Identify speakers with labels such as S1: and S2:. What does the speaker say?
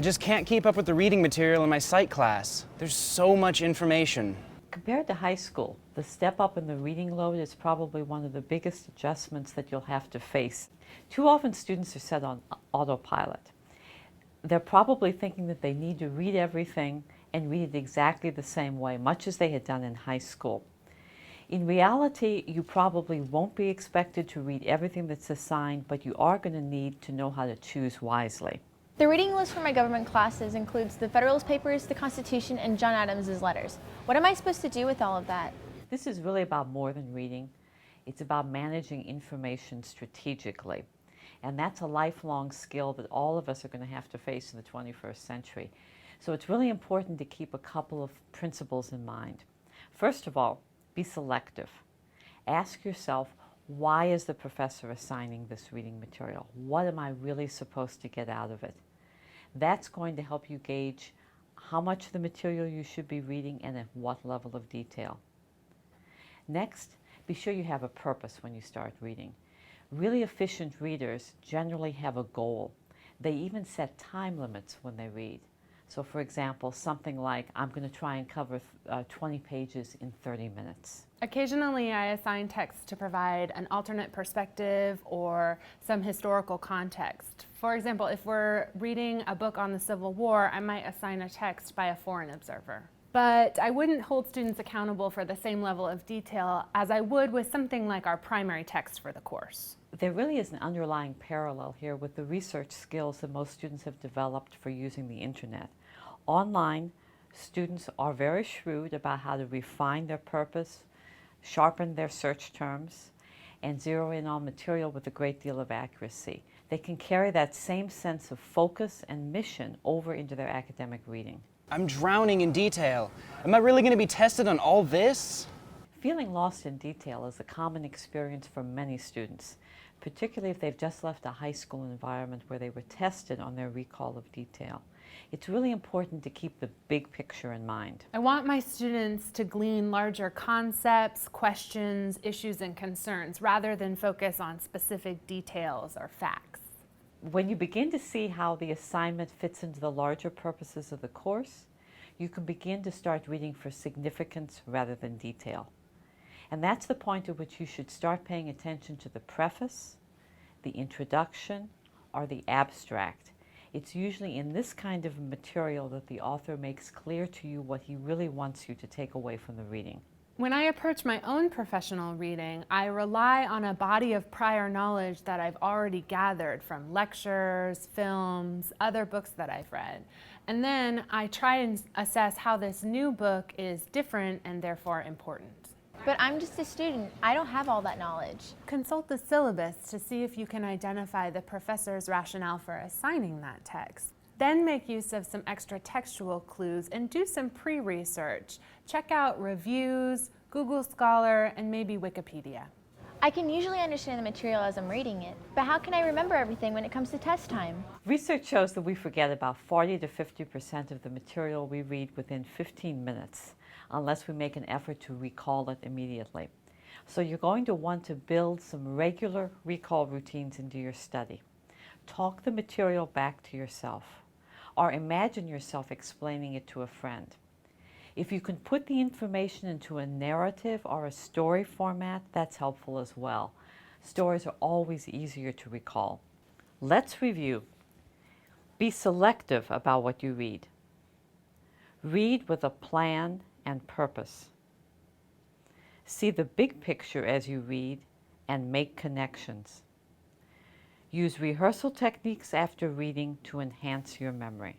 S1: just can't keep up with the reading material in my psych class. There's so much information.
S2: Compared to high school, the step up in the reading load is probably one of the biggest adjustments that you'll have to face. Too often students are set on autopilot. They're probably thinking that they need to read everything and read it exactly the same way, much as they had done in high school. In reality, you probably won't be expected to read everything that's assigned, but you are going to need to know how to choose wisely.
S3: The reading list for my government classes includes the Federalist Papers, the Constitution, and John Adams's letters. What am I supposed to do with all of that?
S2: This is really about more than reading. It's about managing information strategically. And that's a lifelong skill that all of us are going to have to face in the 21st century. So it's really important to keep a couple of principles in mind. First of all, be selective. Ask yourself, why is the professor assigning this reading material? What am I really supposed to get out of it? That's going to help you gauge how much of the material you should be reading and at what level of detail. Next, be sure you have a purpose when you start reading. Really efficient readers generally have a goal. They even set time limits when they read. So for example, something like, I'm going to try and cover 20 pages in 30 minutes.
S4: Occasionally I assign text to provide an alternate perspective or some historical context. For example, if we're reading a book on the Civil War, I might assign a text by a foreign observer. But I wouldn't hold students accountable for the same level of detail as I would with something like our primary text for the course.
S2: There really is an underlying parallel here with the research skills that most students have developed for using the internet. Online, students are very shrewd about how to refine their purpose, sharpen their search terms, and zero in on material with a great deal of accuracy. They can carry that same sense of focus and mission over into their academic reading.
S1: I'm drowning in detail. Am I really going to be tested on all this?
S2: Feeling lost in detail is a common experience for many students, particularly if they've just left a high school environment where they were tested on their recall of detail. It's really important to keep the big picture in mind.
S4: I want my students to glean larger concepts, questions, issues, and concerns rather than focus on specific details or facts.
S2: When you begin to see how the assignment fits into the larger purposes of the course, you can begin to start reading for significance rather than detail. And that's the point at which you should start paying attention to the preface, the introduction, or the abstract. It's usually in this kind of material that the author makes clear to you what he really wants you to take away from the reading.
S4: When I approach my own professional reading, I rely on a body of prior knowledge that I've already gathered from lectures, films, other books that I've read. And then I try and assess how this new book is different and therefore important.
S3: But I'm just a student. I don't have all that knowledge.
S4: Consult the syllabus to see if you can identify the professor's rationale for assigning that text. Then make use of some extra textual clues and do some pre-research. Check out reviews, Google Scholar, and maybe Wikipedia.
S3: I can usually understand the material as I'm reading it, but how can I remember everything when it comes to test time?
S2: Research shows that we forget about 40 to 50% of the material we read within 15 minutes, unless we make an effort to recall it immediately. So you're going to want to build some regular recall routines into your study. Talk the material back to yourself, or imagine yourself explaining it to a friend. If you can put the information into a narrative or a story format, that's helpful as well. Stories are always easier to recall. Let's review. Be selective about what you read. Read with a plan and purpose. See the big picture as you read and make connections. Use rehearsal techniques after reading to enhance your memory.